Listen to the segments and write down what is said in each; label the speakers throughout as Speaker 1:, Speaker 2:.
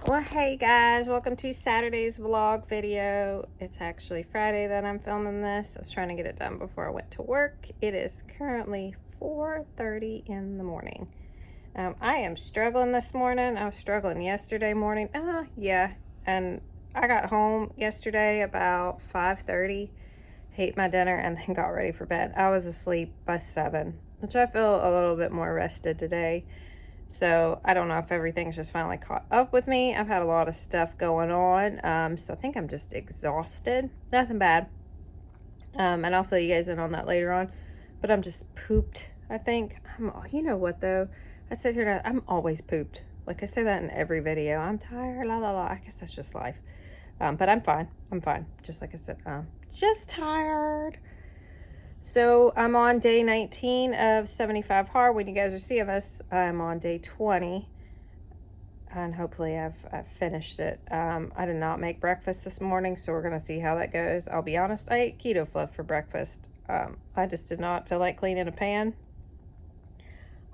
Speaker 1: Well, hey guys, welcome to Saturday's vlog video. It's actually Friday that I'm filming this. I was trying to get it done before I went to work. It is currently 4:30 in the morning. I am struggling this morning. I was struggling yesterday morning. Yeah. And I got home yesterday about 5:30, ate my dinner, and then got ready for bed. I was asleep by 7, which I feel a little bit more rested today. So I don't know if everything's just finally caught up with me. I've had a lot of stuff going on. So I think I'm just exhausted. Nothing bad. And I'll fill you guys in on that later on. But I'm just pooped, I think. You know what though? I sit here and I'm always pooped. Like I say that in every video. I'm tired, la la la. I guess that's just life. But I'm fine. I'm fine. Just like I said, just tired. So I'm on day 19 of 75 hard. When you guys are seeing this, I'm on day 20, and hopefully I've finished it. I did not make breakfast this morning, so we're gonna see how that goes. I'll be honest, I ate keto fluff for breakfast. I just did not feel like cleaning a pan.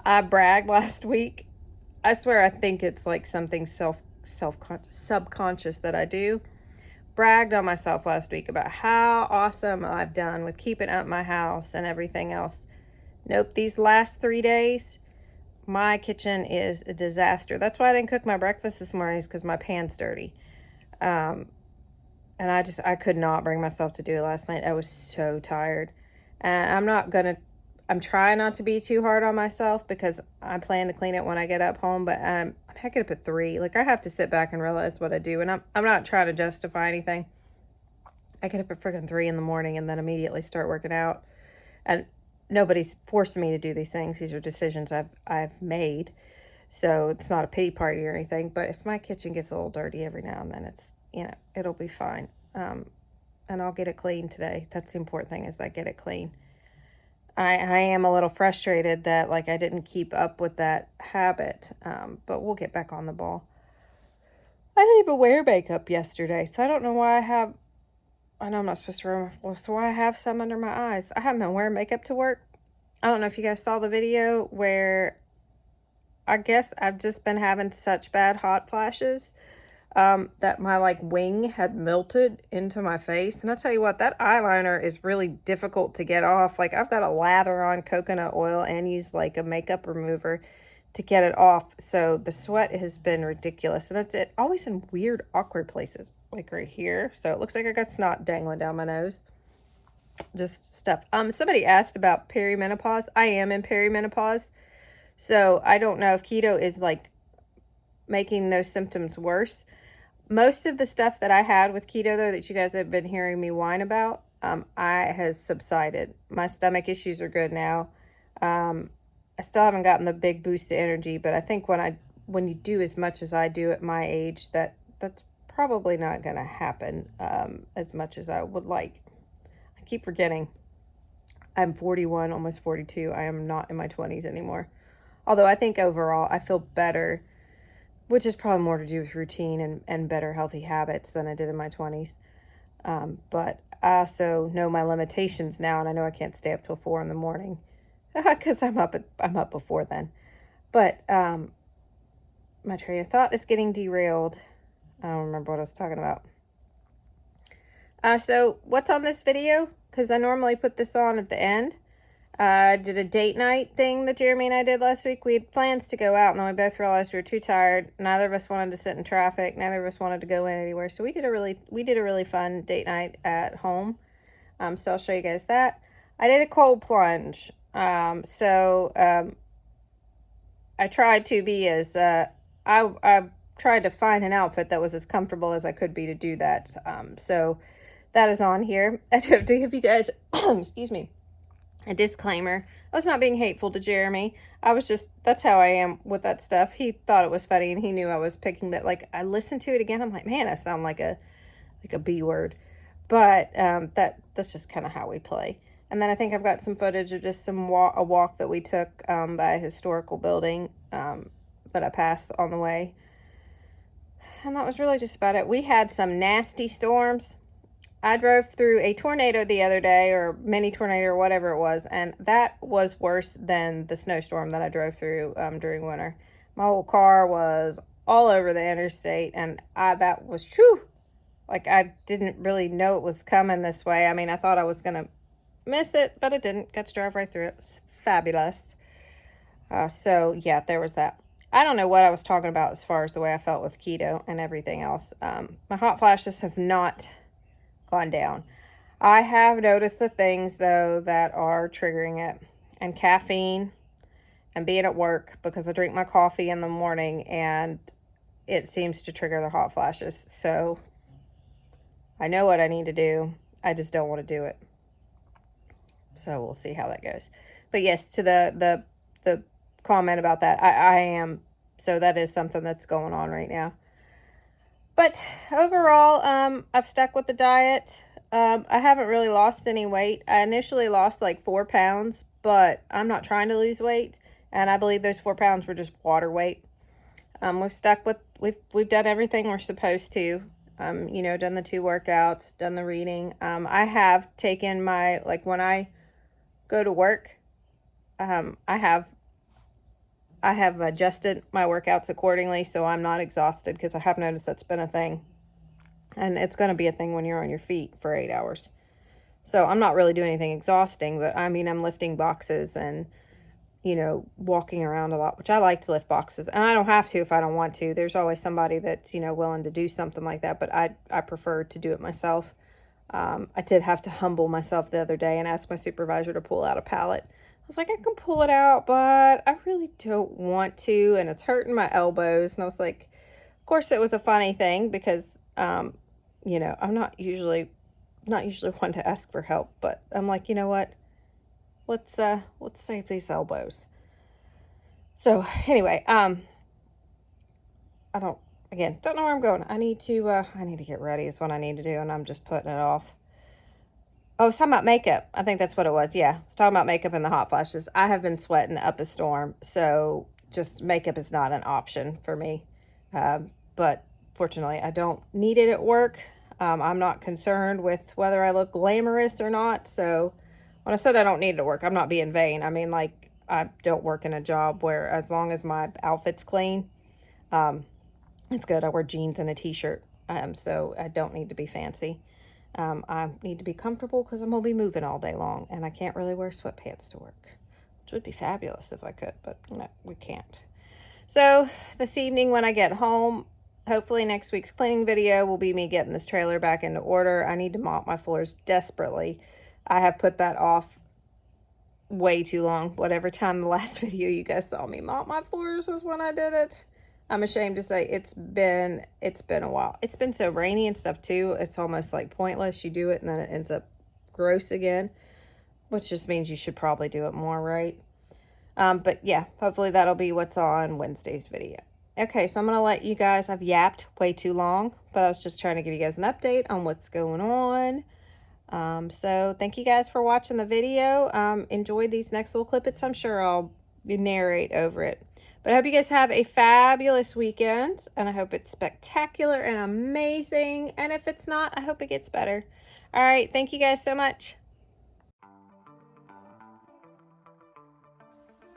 Speaker 1: I bragged last week. I swear I think it's like something subconscious that I do. Bragged on myself last week about how awesome I've done with keeping up my house and everything else. Nope, these last 3 days, my kitchen is a disaster. That's why I didn't cook my breakfast this morning, is because my pan's dirty. And I could not bring myself to do it last night. I was so tired. And I'm trying not to be too hard on myself because I plan to clean it when I get up home, but I get up at 3. Like, I have to sit back and realize what I do, and I'm not trying to justify anything. I get up at freaking 3 in the morning and then immediately start working out. And nobody's forcing me to do these things. These are decisions I've made. So it's not a pity party or anything, but if my kitchen gets a little dirty every now and then, it'll be fine. And I'll get it clean today. That's the important thing, is that I get it clean. I am a little frustrated that like I didn't keep up with that habit, but we'll get back on the ball. I didn't even wear makeup yesterday, so I don't know why I know I'm not supposed to wear, so why I have some under my eyes. I haven't been wearing makeup to work. I don't know if you guys saw the video where I guess I've just been having such bad hot flashes that my like wing had melted into my face. And I'll tell you what, that eyeliner is really difficult to get off. Like, I've got to lather on coconut oil and use like a makeup remover to get it off. So the sweat has been ridiculous, and it's always in weird, awkward places, like right here. So it looks like I got snot dangling down my nose. Just stuff. Somebody asked about perimenopause. I am in perimenopause, so I don't know if keto is like making those symptoms worse. Most of the stuff that I had with keto, though, that you guys have been hearing me whine about, has subsided. My stomach issues are good now. I still haven't gotten the big boost of energy, but I think when you do as much as I do at my age, that's probably not going to happen as much as I would like. I keep forgetting I'm 41, almost 42. I am not in my 20s anymore. Although I think overall I feel better, which is probably more to do with routine and better healthy habits than I did in my 20s. But I also know my limitations now, and I know I can't stay up till 4 in the morning because I'm up before then. But my train of thought is getting derailed. I don't remember what I was talking about. So what's on this video? Because I normally put this on at the end. I did a date night thing that Jeremy and I did last week. We had plans to go out, and then we both realized we were too tired. Neither of us wanted to sit in traffic. Neither of us wanted to go in anywhere. So we did a really fun date night at home. So I'll show you guys that. I did a cold plunge. I tried to be as I tried to find an outfit that was as comfortable as I could be to do that. So that is on here. I have to give you guys excuse me, a disclaimer. I was not being hateful to Jeremy. That's how I am with that stuff. He thought it was funny, and he knew I was picking that. Like, I listened to it again, I'm like, man, I sound like a B word. But that's just kind of how we play. And then I think I've got some footage of just a walk that we took by a historical building that I passed on the way. And that was really just about it. We had some nasty storms. I drove through a tornado the other day, or mini tornado, or whatever it was, and that was worse than the snowstorm that I drove through during winter. My whole car was all over the interstate, and that was true. Like, I didn't really know it was coming this way. I mean, I thought I was gonna miss it, but it didn't. Got to drive right through it. It was fabulous. So yeah, there was that. I don't know what I was talking about as far as the way I felt with keto and everything else. My hot flashes have not gone down. I have noticed the things though that are triggering it, and caffeine, and being at work because I drink my coffee in the morning and it seems to trigger the hot flashes. So I know what I need to do. I just don't want to do it. So we'll see how that goes. But yes, to the comment about that, I am, so that is something that's going on right now. But overall, I've stuck with the diet. I haven't really lost any weight. I initially lost like 4 pounds, but I'm not trying to lose weight, and I believe those 4 pounds were just water weight. We've stuck with we've done everything we're supposed to. Done the 2 workouts, done the reading. I have taken my, like, when I go to work, I have adjusted my workouts accordingly so I'm not exhausted, because I have noticed that's been a thing. And it's going to be a thing when you're on your feet for 8 hours. So I'm not really doing anything exhausting, but I mean, I'm lifting boxes and, walking around a lot, which I like to lift boxes. And I don't have to if I don't want to. There's always somebody that's, willing to do something like that, but I prefer to do it myself. I did have to humble myself the other day and ask my supervisor to pull out a pallet. I was like, I can pull it out, but I really don't want to, and it's hurting my elbows. And I was like, of course, it was a funny thing because, I'm not usually one to ask for help, but I'm like, you know what? Let's save these elbows. So anyway, I don't don't know where I'm going. I need to get ready is what I need to do, and I'm just putting it off. Oh, I was talking about makeup. I think that's what it was. Yeah, I was talking about makeup and the hot flashes. I have been sweating up a storm, so just makeup is not an option for me. But fortunately, I don't need it at work. I'm not concerned with whether I look glamorous or not. So when I said I don't need it at work, I'm not being vain. I mean, like, I don't work in a job where, as long as my outfit's clean, it's good. I wear jeans and a t-shirt, so I don't need to be fancy. I need to be comfortable because I'm going to be moving all day long, and I can't really wear sweatpants to work, which would be fabulous if I could, but no, we can't. So this evening when I get home, hopefully next week's cleaning video will be me getting this trailer back into order. I need to mop my floors desperately. I have put that off way too long. Whatever time the last video you guys saw me mop my floors was when I did it. I'm ashamed to say it's been a while. It's been so rainy and stuff too. It's almost like pointless. You do it and then it ends up gross again, which just means you should probably do it more, right? But yeah, hopefully that'll be what's on Wednesday's video. Okay, so I'm going to let you guys, I've yapped way too long, but I was just trying to give you guys an update on what's going on. So thank you guys for watching the video. Enjoy these next little clippets. I'm sure I'll narrate over it. But I hope you guys have a fabulous weekend, and I hope it's spectacular and amazing. And if it's not, I hope it gets better. All right, thank you guys so much.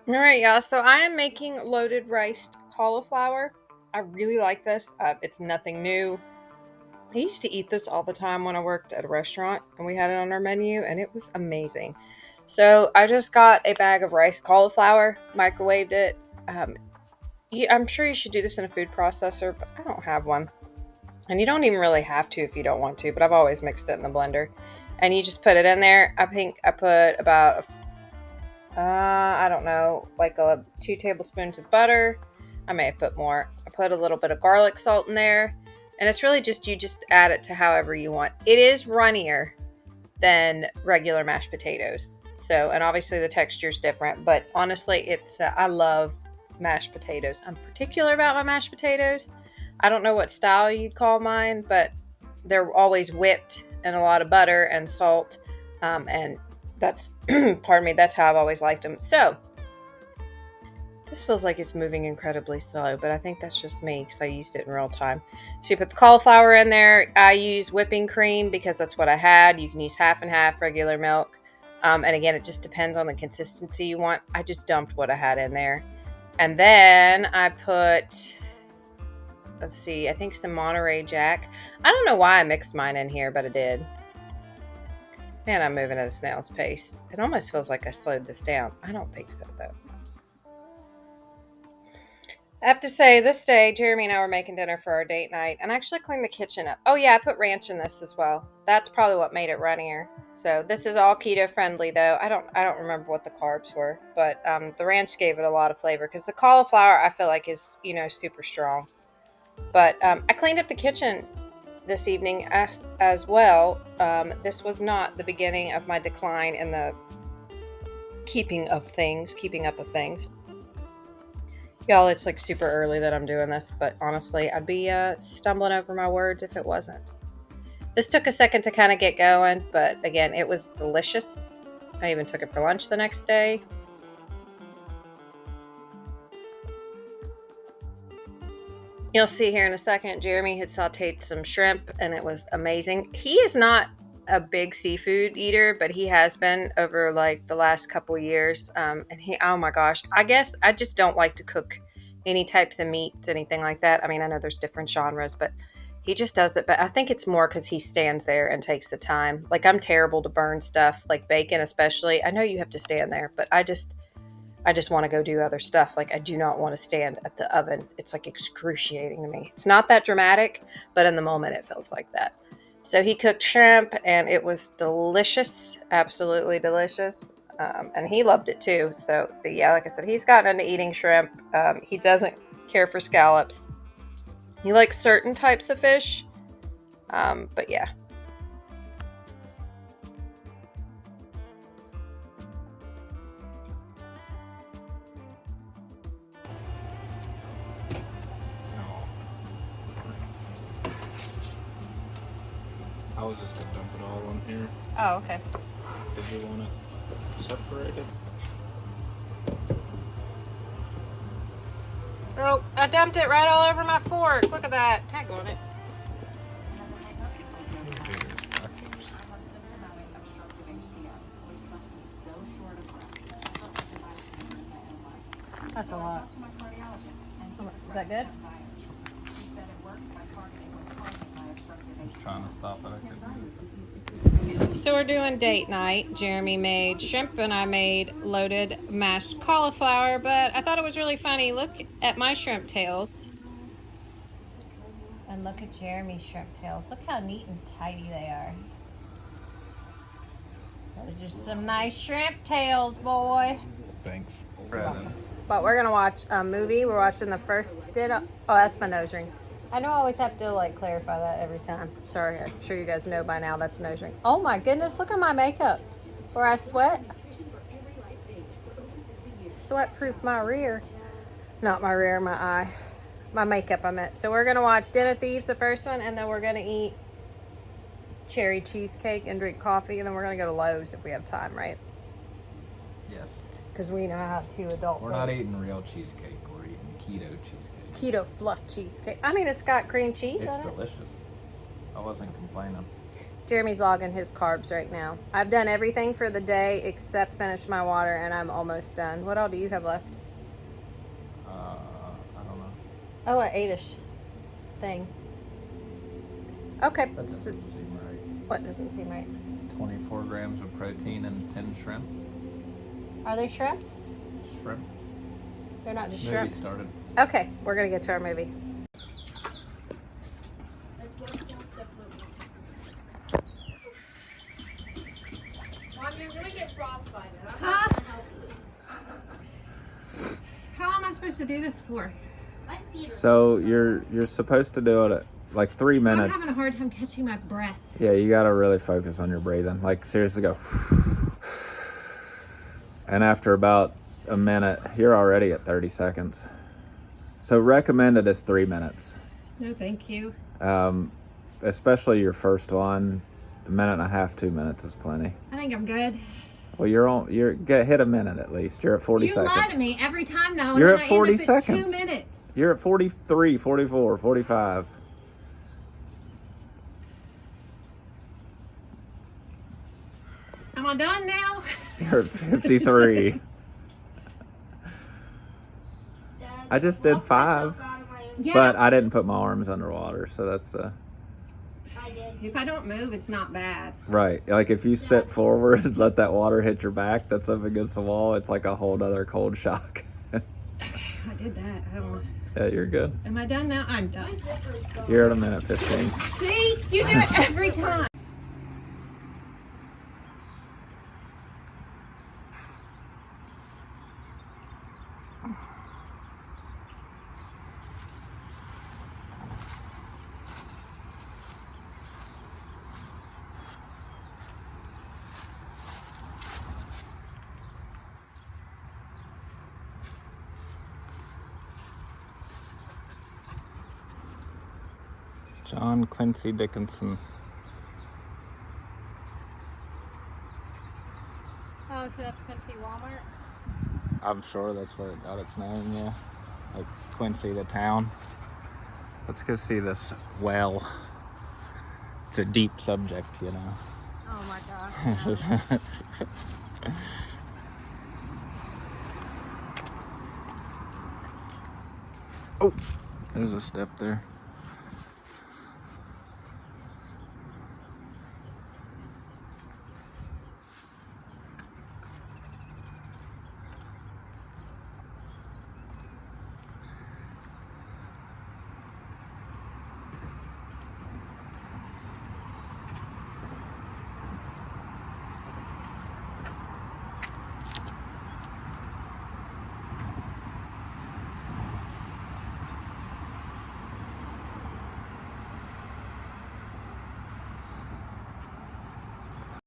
Speaker 1: All right, y'all. So I am making loaded riced cauliflower. I really like this. It's nothing new. I used to eat this all the time when I worked at a restaurant, and we had it on our menu, and it was amazing. So I just got a bag of riced cauliflower, microwaved it. I'm sure you should do this in a food processor, but I don't have one. And you don't even really have to if you don't want to, but I've always mixed it in the blender. And you just put it in there. I think I put about, I don't know, like 2 tablespoons of butter. I may have put more. I put a little bit of garlic salt in there. And it's really just, you just add it to however you want. It is runnier than regular mashed potatoes. So, and obviously the texture is different, but honestly, I love mashed potatoes. I'm particular about my mashed potatoes. I don't know what style you'd call mine, but they're always whipped and a lot of butter and salt. And that's, pardon me, that's how I've always liked them. So this feels like it's moving incredibly slow, but I think that's just me because I used it in real time. So you put the cauliflower in there. I use whipping cream because that's what I had. You can use half and half regular milk. And again, it just depends on the consistency you want. I just dumped what I had in there. And then I put let's see, I think some Monterey Jack. I don't know why I mixed mine in here, but I did. Man, I'm moving at a snail's pace. It almost feels like I slowed this down. I don't think so, though. I have to say, this day, Jeremy and I were making dinner for our date night, and I actually cleaned the kitchen up. Oh yeah, I put ranch in this as well. That's probably what made it runnier. So this is all keto friendly, though. I don't remember what the carbs were, but the ranch gave it a lot of flavor because the cauliflower I feel like is super strong. But I cleaned up the kitchen this evening as well. This was not the beginning of my decline in the keeping up of things. Y'all, it's like super early that I'm doing this, but honestly, I'd be stumbling over my words if it wasn't. This took a second to kind of get going, but again, it was delicious. I even took it for lunch the next day. You'll see here in a second, Jeremy had sauteed some shrimp, and it was amazing. He is not a big seafood eater, but he has been over like the last couple years. And oh my gosh, I guess I just don't like to cook any types of meats, anything like that. I mean, I know there's different genres, but he just does it. But I think it's more because he stands there and takes the time. Like, I'm terrible to burn stuff, like bacon especially. I know you have to stand there, but I just want to go do other stuff. Like, I do not want to stand at the oven. It's like excruciating to me. It's not that dramatic, but in the moment it feels like that. So he cooked shrimp, and it was delicious, absolutely delicious. And he loved it too. So yeah, like I said, he's gotten into eating shrimp. He doesn't care for scallops. He likes certain types of fish. But yeah.
Speaker 2: I was just gonna dump it all on here.
Speaker 1: Oh, okay.
Speaker 2: Did you want it separated?
Speaker 1: Oh, I dumped it right all over my fork. Look at that. Tag on it. That's a lot. Is that good?
Speaker 2: I was trying to stop it. I couldn't.
Speaker 1: So we're doing date night. Jeremy made shrimp and I made loaded mashed cauliflower, but I thought it was really funny. Look at my shrimp tails. And look at Jeremy's shrimp tails. Look how neat and tidy they are. Those are some nice shrimp tails, boy.
Speaker 2: Thanks.
Speaker 1: But we're gonna watch a movie. We're watching the first Oh, that's my nose ring. I know I always have to like clarify that every time. Sorry, I'm sure you guys know by now that's a nose ring. Oh my goodness, look at my makeup. Where I sweat. Sweat proof my rear. Not my rear, my eye. My makeup, I meant. So we're gonna watch Den of Thieves, the first one, and then we're gonna eat cherry cheesecake and drink coffee, and then we're gonna go to Lowe's if we have time, right?
Speaker 2: Yes.
Speaker 1: Because we know how to adult.
Speaker 2: We're not eating real cheesecake. We're eating keto cheesecake.
Speaker 1: Keto fluff cheesecake. I mean, it's got cream cheese
Speaker 2: It's
Speaker 1: in it.
Speaker 2: delicious. I wasn't complaining.
Speaker 1: Jeremy's logging his carbs right now. I've done everything for the day except finish my water, and I'm almost done. What all do you have left?
Speaker 2: I don't know.
Speaker 1: Oh, an 8-ish thing. Okay.
Speaker 2: That doesn't seem right.
Speaker 1: What doesn't seem right?
Speaker 2: 24 grams of protein and 10 shrimps.
Speaker 1: Are they shrimps?
Speaker 2: Shrimps.
Speaker 1: They're not just
Speaker 2: Movie
Speaker 1: shrimps.
Speaker 2: started.
Speaker 1: Okay, we're gonna get to our movie.
Speaker 3: Mom, you're gonna get frostbite.
Speaker 1: Huh? How am I supposed to do this for?
Speaker 2: So you're supposed to do it at like 3 minutes.
Speaker 1: I'm having a hard time catching my breath.
Speaker 2: Yeah, you gotta really focus on your breathing. Like, seriously, go. And after about a minute, you're already at 30 seconds. So recommended is 3 minutes.
Speaker 1: No, thank you.
Speaker 2: Especially your first one, 1.5 minutes, 2 minutes is plenty.
Speaker 1: I think I'm good.
Speaker 2: Well, hit a minute at least. You're at 40 seconds.
Speaker 1: You lie to me every time though, and
Speaker 2: You're
Speaker 1: then
Speaker 2: at 40
Speaker 1: I end up at
Speaker 2: seconds.
Speaker 1: 2 minutes.
Speaker 2: You're at 43, 44, 45.
Speaker 1: Am I done now?
Speaker 2: You're at 53.
Speaker 3: Dad,
Speaker 2: I just did
Speaker 3: I'll put
Speaker 2: 5.
Speaker 3: myself out of my own
Speaker 1: Yeah.
Speaker 2: But I didn't put my arms underwater, so that's
Speaker 3: I did.
Speaker 1: If I don't move, it's not bad.
Speaker 2: right. Like if you sit forward and let that water hit your back, that's up against the wall. It's like a whole other cold shock.
Speaker 1: I did that. I don't want.
Speaker 2: Yeah, you're good.
Speaker 1: Am I done now? I'm
Speaker 3: My
Speaker 1: done.
Speaker 3: zipper's gone.
Speaker 2: You're at a minute 15.
Speaker 1: See, you do it every time.
Speaker 2: John Quincy Dickinson.
Speaker 3: Oh, so that's Quincy Walmart?
Speaker 2: I'm sure that's where it got its name, yeah. Like Quincy, the town. Let's go see this well. It's a deep subject, you know.
Speaker 3: Oh my gosh.
Speaker 2: Oh, there's a step there.